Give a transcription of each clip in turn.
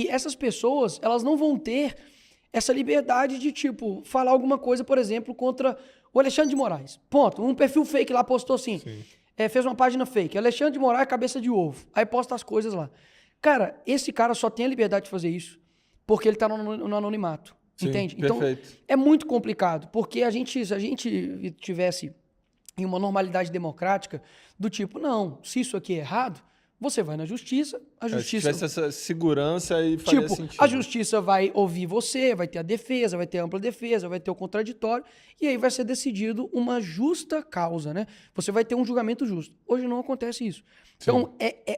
E essas pessoas, elas não vão ter essa liberdade de, tipo, falar alguma coisa, por exemplo, contra o Alexandre de Moraes. Ponto. Um perfil fake lá postou assim, fez uma página fake, Alexandre de Moraes, cabeça de ovo. Aí posta as coisas lá. Cara, esse cara só tem a liberdade de fazer isso porque ele tá no anonimato. Sim, entende? perfeito. Então, é muito complicado, porque se a gente tivesse em uma normalidade democrática do tipo, não, se isso aqui é errado, você vai na justiça, a Se justiça... tivesse essa segurança aí faria Tipo, sentido. a justiça vai ouvir você, vai ter a defesa, vai ter a ampla defesa, vai ter o contraditório, e aí vai ser decidido uma justa causa, né? Você vai ter um julgamento justo. Hoje não acontece isso. Então,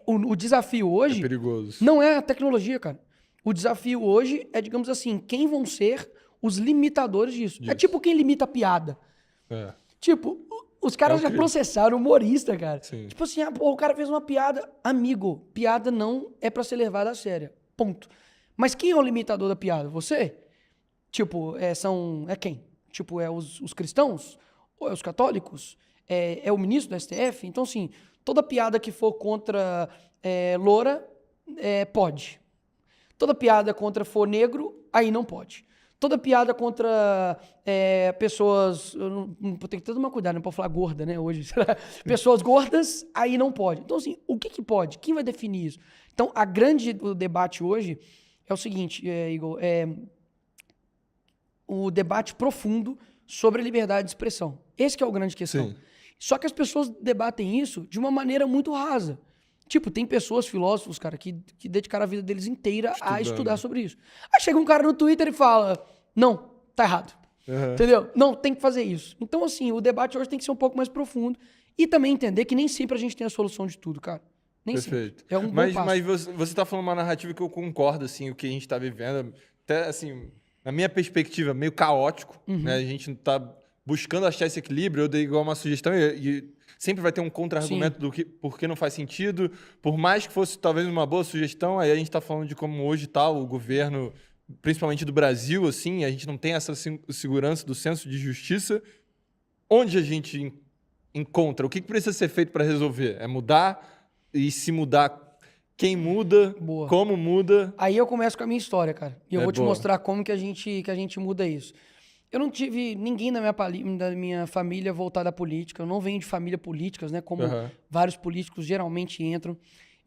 o desafio hoje É perigoso. não é a tecnologia, cara. O desafio hoje é, digamos assim, quem vão ser os limitadores disso. É tipo quem limita a piada. É. Tipo, os caras já processaram o humorista, cara. Sim. Tipo assim, o cara fez uma piada. Amigo, piada não é pra ser levada a sério. Ponto. Mas quem é o limitador da piada? Você? Tipo, é quem? Tipo, é os cristãos? Ou é os católicos? É o ministro do STF? Então, assim, toda piada que for contra loura, pode. Toda piada contra for negro, aí não pode. Toda piada contra pessoas... Tem que ter tomar cuidado, não pode falar gorda, né, hoje. Pessoas gordas, aí não pode. Então, assim, o que pode? Quem vai definir isso? Então, o debate hoje é o seguinte, Igor, o debate profundo sobre a liberdade de expressão. Esse que é o grande questão. Sim. Só que as pessoas debatem isso de uma maneira muito rasa. Tipo, tem pessoas, filósofos, cara, que dedicaram a vida deles inteira a estudar sobre isso. Aí chega um cara no Twitter e fala, não, tá errado. Entendeu? Não, tem que fazer isso. Então, assim, o debate hoje tem que ser um pouco mais profundo e também entender que nem sempre a gente tem a solução de tudo, cara. Nem Perfeito. sempre. É um bom Mas passo. você tá falando uma narrativa que eu concordo, assim, o que a gente tá vivendo. Até, assim, na minha perspectiva, meio caótico, né? A gente tá buscando achar esse equilíbrio. Eu dei igual uma sugestão e sempre vai ter um contra-argumento do que por que não faz sentido. Por mais que fosse talvez uma boa sugestão, aí a gente tá falando de como hoje tá o governo, principalmente do Brasil, assim, a gente não tem essa segurança do senso de justiça. Onde a gente encontra? O que precisa ser feito para resolver? É mudar? E se mudar, quem muda? Boa. Como muda? Aí eu começo com a minha história, cara. E eu vou te boa. mostrar como que a gente muda isso. Eu não tive ninguém da minha família voltado à política. Eu não venho de família políticas, né? Como vários políticos geralmente entram.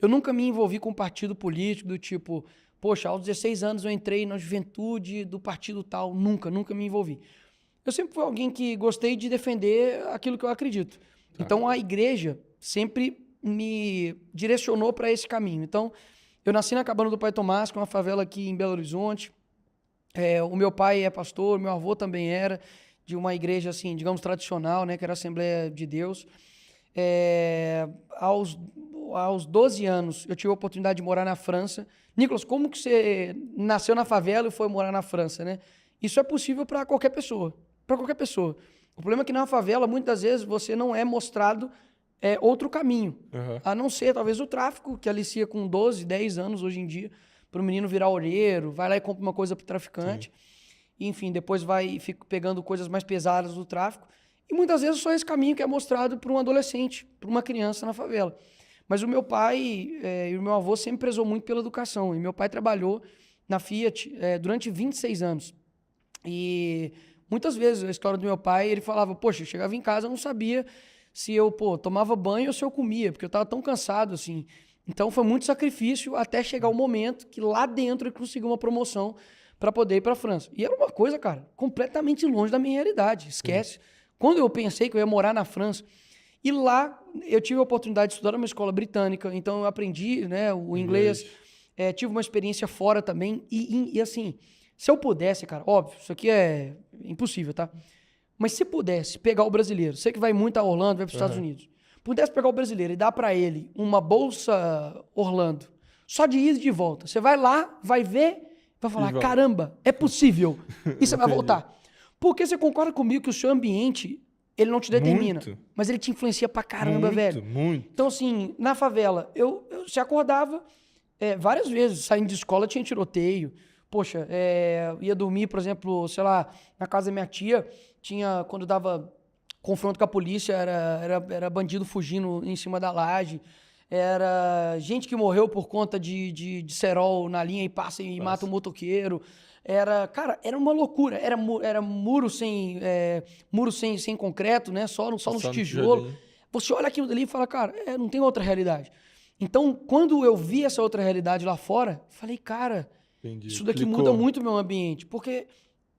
Eu nunca me envolvi com um partido político do tipo, poxa, aos 16 anos eu entrei na juventude do partido tal. Nunca me envolvi. Eu sempre fui alguém que gostei de defender aquilo que eu acredito. Então a igreja sempre me direcionou para esse caminho. Então, eu nasci na Cabana do Pai Tomás, que é uma favela aqui em Belo Horizonte. O meu pai é pastor, meu avô também era, de uma igreja, assim, digamos, tradicional, né, que era a Assembleia de Deus. Aos 12 anos, eu tive a oportunidade de morar na França. Nicolas, como que você nasceu na favela e foi morar na França, né? Isso é possível para qualquer pessoa. Para qualquer pessoa. O problema é que na favela, muitas vezes, você não é mostrado outro caminho. A não ser, talvez, o tráfico, que alicia com 12, 10 anos hoje em dia, para o menino virar olheiro, vai lá e compra uma coisa para o traficante. E, enfim, depois fica pegando coisas mais pesadas do tráfico. E muitas vezes só esse caminho que é mostrado para um adolescente, para uma criança na favela. Mas o meu pai e o meu avô sempre prezou muito pela educação. E meu pai trabalhou na Fiat durante 26 anos. E muitas vezes a história do meu pai, ele falava, poxa, eu chegava em casa, eu não sabia se eu, tomava banho ou se eu comia, porque eu estava tão cansado, assim. Então foi muito sacrifício até chegar o momento que lá dentro eu consegui uma promoção para poder ir para a França. E era uma coisa, cara, completamente longe da minha realidade. Esquece. Quando eu pensei que eu ia morar na França, e lá eu tive a oportunidade de estudar numa escola britânica, então eu aprendi, né, o inglês, tive uma experiência fora também, e assim, se eu pudesse, cara, óbvio, isso aqui é impossível, tá? Mas se pudesse pegar o brasileiro, você que vai muito a Orlando, vai para os Estados Unidos, pudesse pegar o brasileiro e dar para ele uma bolsa Orlando, só de ida e de volta, você vai lá, vai ver, vai falar, caramba, é possível, e você vai voltar. Porque você concorda comigo que o seu ambiente, ele não te determina, mas ele te influencia pra caramba, velho. Muito. Então, assim, na favela, eu se acordava várias vezes, saindo de escola tinha tiroteio. Poxa, ia dormir, por exemplo, sei lá, na casa da minha tia, quando dava confronto com a polícia, era bandido fugindo em cima da laje. era gente que morreu por conta de cerol na linha e passa e mata um motoqueiro. Era uma loucura. Era muro sem concreto, né? Só nos tijolos. Você olha aquilo dali e fala, cara, não tem outra realidade. Então, quando eu vi essa outra realidade lá fora, falei, cara, isso daqui muda muito o meu ambiente. Porque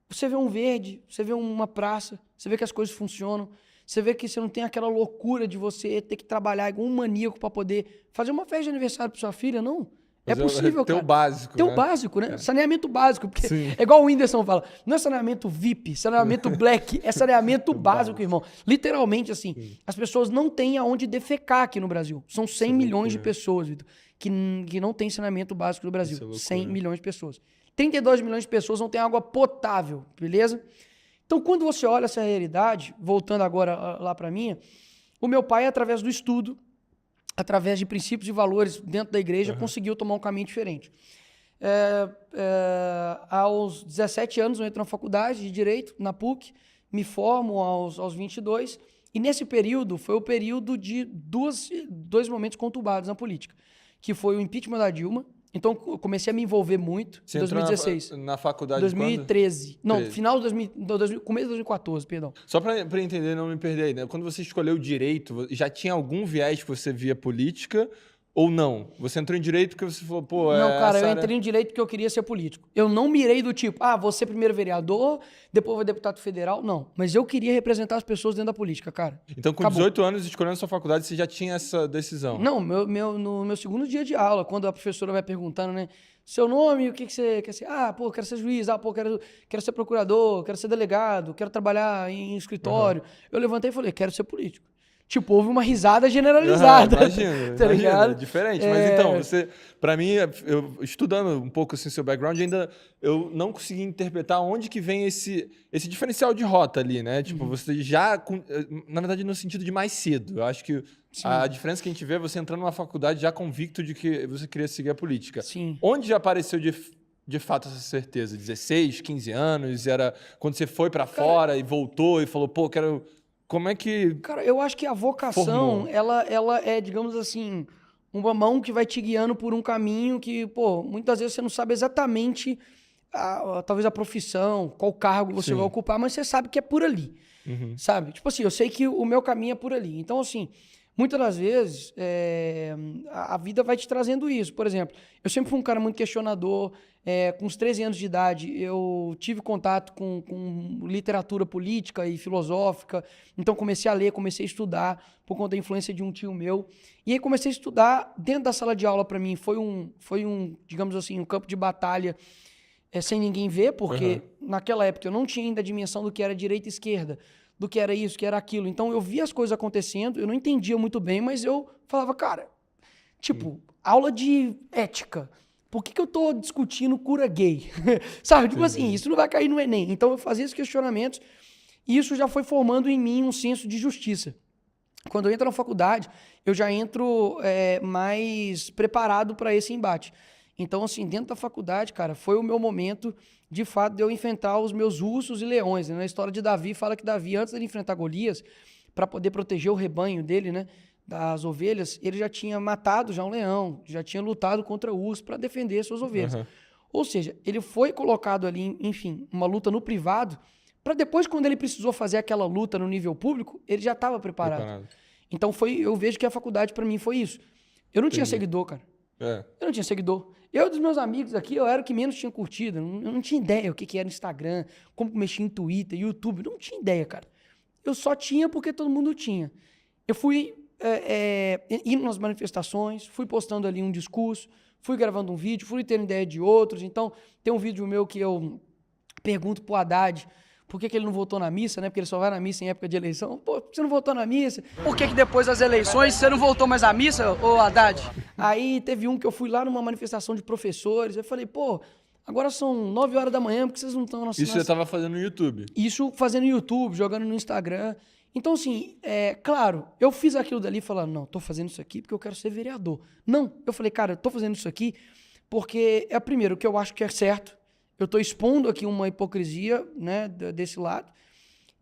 você vê um verde, você vê uma praça, você vê que as coisas funcionam, você vê que você não tem aquela loucura de você ter que trabalhar igual um maníaco para poder fazer uma festa de aniversário para sua filha, não. É possível, cara. Ter o básico, Ter né? o básico, né? Saneamento básico. Porque Sim. é igual o Whindersson fala. Não é saneamento VIP, saneamento black. É saneamento básico, irmão. Literalmente, assim. Sim. As pessoas não têm aonde defecar aqui no Brasil. São 100 milhões de pessoas, Vitor, que não tem saneamento básico no Brasil. 100 milhões de pessoas. 32 milhões de pessoas não têm água potável, beleza? Então, quando você olha essa realidade, voltando agora lá para mim, o meu pai, através do estudo, através de princípios e valores dentro da igreja, conseguiu tomar um caminho diferente. Aos 17 anos, eu entro na faculdade de Direito, na PUC, me formo aos 22, e nesse período, foi o período de dois momentos conturbados na política, que foi o impeachment da Dilma. Então, eu comecei a me envolver muito em 2016. Na faculdade 2013. Quando? Não, final de começo de 2014, perdão. Só para entender, não me perder aí, né? Quando você escolheu direito, já tinha algum viés que você via política ou não? Você entrou em direito porque você falou, pô... Não, cara, eu entrei em direito porque eu queria ser político. Eu não mirei do tipo, vou ser primeiro vereador, depois vou deputado federal. Não, mas eu queria representar as pessoas dentro da política, cara. Então, com 18 anos, escolhendo a sua faculdade, você já tinha essa decisão? Não, no meu segundo dia de aula, quando a professora vai perguntando, né? Seu nome, o que você quer ser? Pô, quero ser juiz. Pô, quero ser procurador, quero ser delegado, quero trabalhar em escritório. Eu levantei e falei, quero ser político. Tipo, houve uma risada generalizada. Imagina, ligado? Diferente. Mas então, você, pra mim, eu estudando um pouco assim seu background, ainda eu não consegui interpretar onde que vem esse diferencial de rota ali, né? Tipo, você já, na verdade, no sentido de mais cedo. Eu acho que a diferença que a gente vê é você entrando numa faculdade já convicto de que você queria seguir a política. Sim. Onde já apareceu de fato essa certeza? 16, 15 anos? Era quando você foi pra fora e voltou e falou, pô, quero... Como é que... Cara, eu acho que a vocação, ela é, digamos assim, uma mão que vai te guiando por um caminho que, pô, muitas vezes você não sabe exatamente, talvez a profissão, qual cargo você vai ocupar, mas você sabe que é por ali, sabe? Tipo assim, eu sei que o meu caminho é por ali. Então, assim, muitas das vezes, a vida vai te trazendo isso. Por exemplo, eu sempre fui um cara muito questionador. Com uns 13 anos de idade, eu tive contato com literatura política e filosófica. Então, comecei a ler, comecei a estudar por conta da influência de um tio meu. E aí, comecei a estudar dentro da sala de aula. Para mim, foi um, digamos assim, um campo de batalha sem ninguém ver, porque naquela época eu não tinha ainda a dimensão do que era direita e esquerda, do que era isso, que era aquilo. Então, eu via as coisas acontecendo, eu não entendia muito bem, mas eu falava, cara, tipo, aula de ética. Por que eu tô discutindo cura gay? Sabe? Tipo assim, isso não vai cair no Enem. Então, eu fazia esses questionamentos e isso já foi formando em mim um senso de justiça. Quando eu entro na faculdade, eu já entro mais preparado para esse embate. Então, assim, dentro da faculdade, cara, foi o meu momento, de fato, de eu enfrentar os meus ursos e leões. Né? Na história de Davi, fala que Davi, antes de enfrentar Golias, para poder proteger o rebanho dele, né? Das ovelhas, ele já tinha matado já um leão, já tinha lutado contra o urso para defender suas ovelhas. Ou seja, ele foi colocado ali, enfim, uma luta no privado, para depois, quando ele precisou fazer aquela luta no nível público, ele já estava preparado. Então, eu vejo que a faculdade, para mim, foi isso. Eu não tinha seguidor, cara. Eu não tinha seguidor. Eu, dos meus amigos aqui, eu era o que menos tinha curtida. Eu não tinha ideia o que era Instagram, como mexia em Twitter, YouTube. Não tinha ideia, cara. Eu só tinha porque todo mundo tinha. Eu fui indo nas manifestações, fui postando ali um discurso, fui gravando um vídeo, fui tendo ideia de outros. Então, tem um vídeo meu que eu pergunto pro Haddad por que ele não votou na missa, né? Porque ele só vai na missa em época de eleição. Pô, você não votou na missa? Por que depois das eleições você não voltou mais à missa, ô Haddad? Aí teve um que eu fui lá numa manifestação de professores, eu falei, pô, agora são 9 horas da manhã, por que vocês não estão... Isso você estava fazendo no YouTube? Isso fazendo no YouTube, jogando no Instagram. Então, assim, claro, eu fiz aquilo dali falando, não, tô fazendo isso aqui porque eu quero ser vereador. Não, eu falei, cara, eu tô fazendo isso aqui porque primeiro, o que eu acho que é certo, eu tô expondo aqui uma hipocrisia, né, desse lado.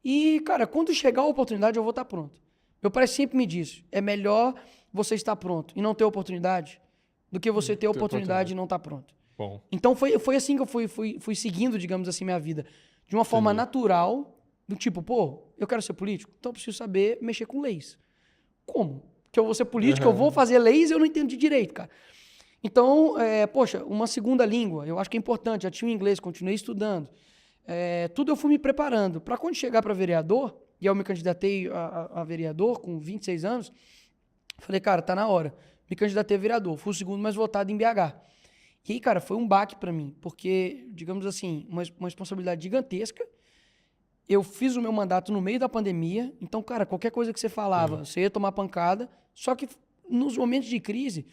E, cara, quando chegar a oportunidade, eu vou estar pronto. Meu pai sempre me disse, é melhor você estar pronto e não ter oportunidade do que você ter oportunidade e não estar pronto. Bom. Então foi assim que eu fui seguindo, digamos assim, minha vida. De uma forma natural, do tipo, pô, eu quero ser político, então eu preciso saber mexer com leis. Como? Que eu vou ser político, eu vou fazer leis e eu não entendo de direito, cara. Então, poxa, uma segunda língua, eu acho que é importante. Já tinha o inglês, continuei estudando. Tudo eu fui me preparando. Para quando chegar para vereador, e eu me candidatei a vereador com 26 anos, falei, cara, tá na hora. Me candidatei a vereador. Fui o segundo mais votado em BH. E aí, cara, foi um baque para mim, porque, digamos assim, uma responsabilidade gigantesca. Eu fiz o meu mandato no meio da pandemia, então, cara, qualquer coisa que você falava, você ia tomar pancada. Só que nos momentos de crise,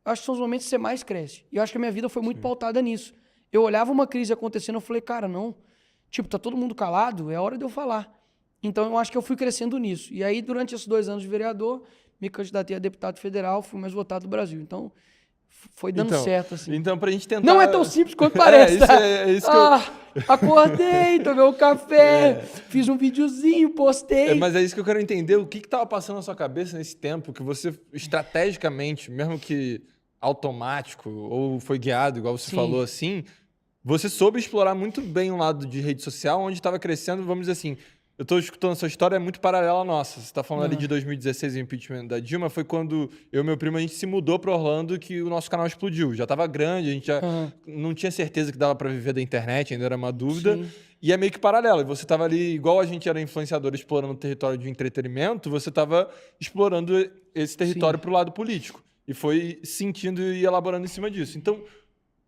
eu acho que são os momentos que você mais cresce. E eu acho que a minha vida foi muito pautada nisso. Eu olhava uma crise acontecendo, eu falei, cara, não. Tipo, tá todo mundo calado, é hora de eu falar. Então, eu acho que eu fui crescendo nisso. E aí, durante esses 2 anos de vereador, me candidatei a deputado federal, fui mais votado do Brasil. Então, foi dando certo, assim. Então, pra gente tentar... Não é tão simples quanto parece, tá? Isso que Acordei, tomei um café, fiz um videozinho, postei. Mas é isso que eu quero entender. O que tava passando na sua cabeça nesse tempo que você, estrategicamente, mesmo que automático ou foi guiado, igual você falou assim, você soube explorar muito bem um lado de rede social, onde estava crescendo, vamos dizer assim... Eu tô escutando a sua história, é muito paralela à nossa. Você tá falando ali de 2016, o impeachment da Dilma, foi quando eu e meu primo, a gente se mudou para Orlando que o nosso canal explodiu. Já tava grande, a gente já não tinha certeza que dava para viver da internet, ainda era uma dúvida. Sim. E é meio que paralelo. E você tava ali, igual a gente era influenciador explorando o território de entretenimento, você tava explorando esse território pro lado político. E foi sentindo e elaborando em cima disso. Então,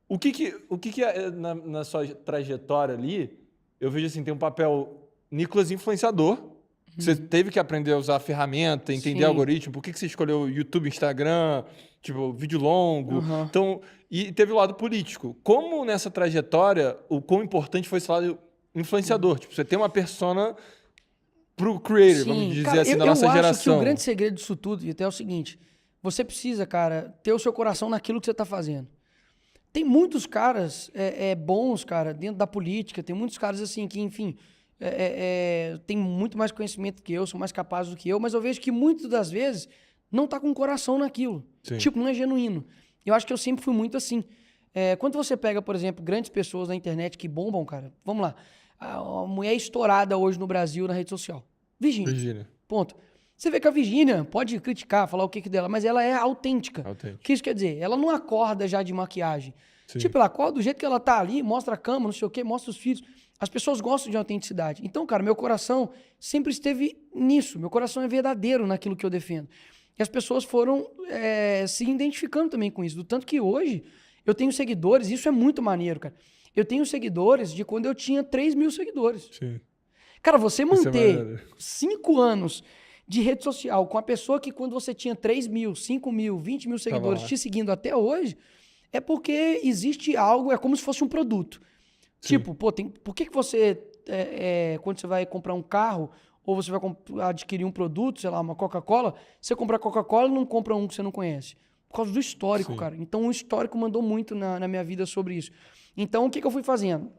o que na sua trajetória ali, eu vejo assim, tem um papel... Nicolas influenciador, você teve que aprender a usar a ferramenta, entender algoritmo, por que você escolheu YouTube, Instagram, tipo, vídeo longo, então, e teve o lado político. Como nessa trajetória, o quão importante foi esse lado influenciador? Tipo, você tem uma persona pro creator, vamos dizer assim, da nossa geração. Eu acho que o grande segredo disso tudo, e até é o seguinte, você precisa, cara, ter o seu coração naquilo que você tá fazendo. Tem muitos caras bons, cara, dentro da política, tem muitos caras assim que, enfim... tem muito mais conhecimento que eu, são mais capazes do que eu, mas eu vejo que muitas das vezes não tá com o coração naquilo. Sim. Tipo, não é genuíno. Eu acho que eu sempre fui muito assim. Quando você pega, por exemplo, grandes pessoas na internet que bombam, cara, vamos lá, a mulher estourada hoje no Brasil na rede social. Virgínia. Ponto. Você vê que a Virgínia pode criticar, falar o que dela, mas ela é autêntica. O que isso quer dizer? Ela não acorda já de maquiagem. Sim. Tipo, ela acorda do jeito que ela tá ali, mostra a cama, não sei o quê, mostra os filhos. As pessoas gostam de autenticidade. Então, cara, meu coração sempre esteve nisso. Meu coração é verdadeiro naquilo que eu defendo. E as pessoas foram se identificando também com isso. Do tanto que hoje eu tenho seguidores, isso é muito maneiro, cara. Eu tenho seguidores de quando eu tinha 3 mil seguidores. Sim. Cara, você manter 5 anos de rede social com a pessoa que quando você tinha 3 mil, 5 mil, 20 mil seguidores te seguindo até hoje, é porque existe algo, é como se fosse um produto. Sim. Tipo, pô, por que você, quando você vai comprar um carro ou você vai adquirir um produto, sei lá, uma Coca-Cola, você compra Coca-Cola e não compra um que você não conhece? Por causa do histórico, cara. Então, o histórico mandou muito na minha vida sobre isso. Então, o que eu fui fazendo?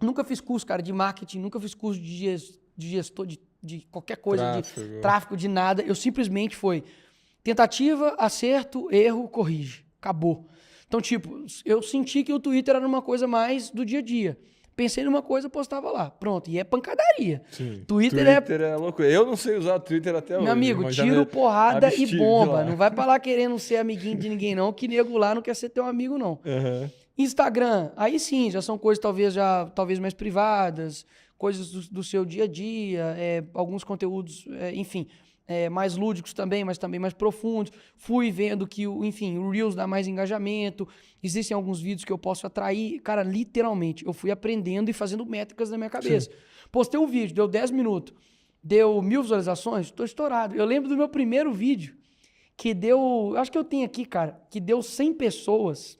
Nunca fiz curso, cara, de marketing, nunca fiz curso de gestor de qualquer coisa, de tráfego, de nada. Eu simplesmente foi tentativa, acerto, erro, corrige. Acabou. Então, tipo, eu senti que o Twitter era uma coisa mais do dia a dia. Pensei numa coisa, postava lá. Pronto. E é pancadaria. Sim. Twitter é loucura. Eu não sei usar Twitter até hoje. Meu amigo, tiro, porrada e bomba. Não vai pra lá querendo ser amiguinho de ninguém, não, que nego lá não quer ser teu amigo, não. Instagram, aí sim, já são coisas talvez mais privadas, coisas do seu dia a dia, alguns conteúdos, enfim... mais lúdicos também, mas também mais profundos. Fui vendo que, enfim, o Reels dá mais engajamento. Existem alguns vídeos que eu posso atrair. Cara, literalmente, eu fui aprendendo e fazendo métricas na minha cabeça. Sim. Postei um vídeo, deu 10 minutos, deu 1000 visualizações, tô estourado. Eu lembro do meu primeiro vídeo, que deu... Acho que eu tenho aqui, cara, que deu 100 pessoas.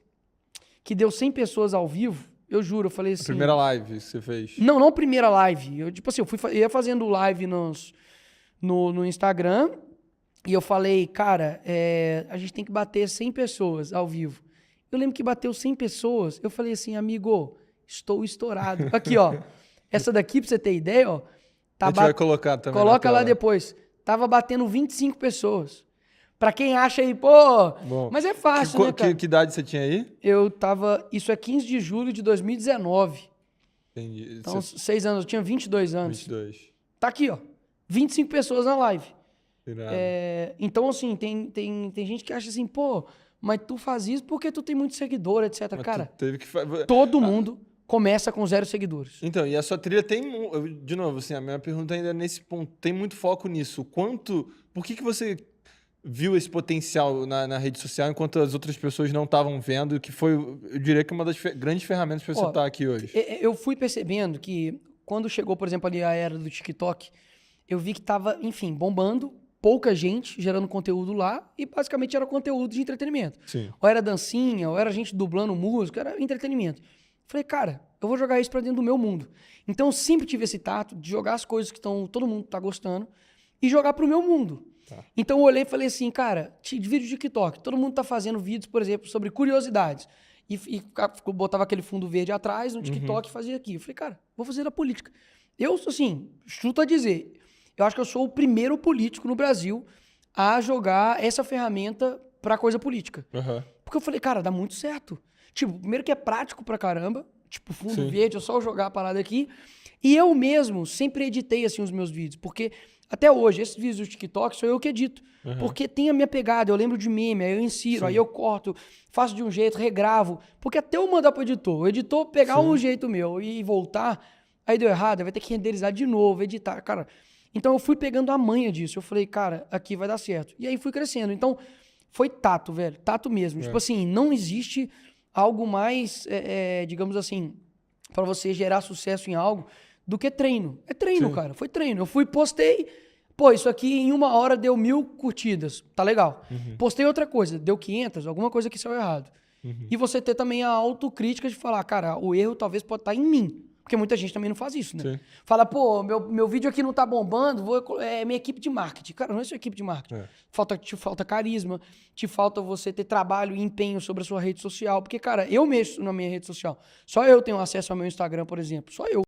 Que deu 100 pessoas ao vivo. Eu juro, eu falei assim... A primeira live que você fez? Não a primeira live. Eu, tipo assim, eu ia fazendo live no Instagram, e eu falei, cara, a gente tem que bater 100 pessoas ao vivo. Eu lembro que bateu 100 pessoas, eu falei assim, amigo, estou estourado. Aqui, ó, essa daqui, pra você ter ideia, ó. A gente vai colocar também. Coloca lá depois. Tava batendo 25 pessoas. Pra quem acha aí, pô... Bom, Mas é fácil, né, cara? que idade você tinha aí? Eu tava... Isso é 15 de julho de 2019. Entendi. Então, 6 anos. Eu tinha 22 anos. 22. Tá aqui, ó. 25 pessoas na live. Irado. Então, assim, tem gente que acha assim, pô, mas tu faz isso porque tu tem muito seguidor, etc. Mas Cara, tu teve que todo mundo começa com 0 seguidores. Então, e a sua trilha tem... De novo, assim, a minha pergunta ainda é nesse ponto. Tem muito foco nisso. Por que você viu esse potencial na rede social enquanto as outras pessoas não estavam vendo? Que foi, eu diria que uma das grandes ferramentas para você Ó, estar aqui hoje. Eu fui percebendo que quando chegou, por exemplo, ali a era do TikTok, eu vi que tava, enfim, bombando, pouca gente gerando conteúdo lá e basicamente era conteúdo de entretenimento. Sim. Ou era dancinha, ou era gente dublando música, era entretenimento. Falei, cara, eu vou jogar isso pra dentro do meu mundo. Então eu sempre tive esse tato de jogar as coisas que todo mundo tá gostando e jogar pro meu mundo. Tá. Então eu olhei e falei assim, cara, vídeo de TikTok, todo mundo tá fazendo vídeos, por exemplo, sobre curiosidades. E botava aquele fundo verde atrás no TikTok e fazia aqui. Eu falei, cara, vou fazer a política. Eu, assim, chuto a dizer, eu acho que eu sou o primeiro político no Brasil a jogar essa ferramenta pra coisa política. Uhum. Porque eu falei, cara, dá muito certo. Tipo, primeiro que é prático pra caramba, tipo, fundo Sim. verde, é só jogar a parada aqui. E eu mesmo sempre editei, assim, os meus vídeos, porque até hoje, esses vídeos do TikTok sou eu que edito. Uhum. Porque tem a minha pegada, eu lembro de meme, aí eu insiro, Sim. aí eu corto, faço de um jeito, regravo. Porque até eu mandar pro editor, o editor pegar Sim. um jeito meu e voltar, aí deu errado, aí vai ter que renderizar de novo, editar, cara. Então eu fui pegando a manha disso, eu falei, cara, aqui vai dar certo. E aí fui crescendo. Então foi tato, velho, tato mesmo. Tipo assim, não existe algo mais, digamos assim, pra você gerar sucesso em algo do que treino. É treino, Sim. cara, foi treino. Eu fui, postei, pô, isso aqui em 1 hora deu 1000 curtidas, tá legal. Postei outra coisa, deu 500, alguma coisa que saiu errado. E você ter também a autocrítica de falar, cara, o erro talvez pode estar em mim. Porque muita gente também não faz isso, né? Sim. Fala, pô, meu vídeo aqui não tá bombando, minha equipe de marketing. Cara, não é sua equipe de marketing. Te falta carisma, te falta você ter trabalho e empenho sobre a sua rede social. Porque, cara, eu mexo na minha rede social. Só eu tenho acesso ao meu Instagram, por exemplo. Só eu.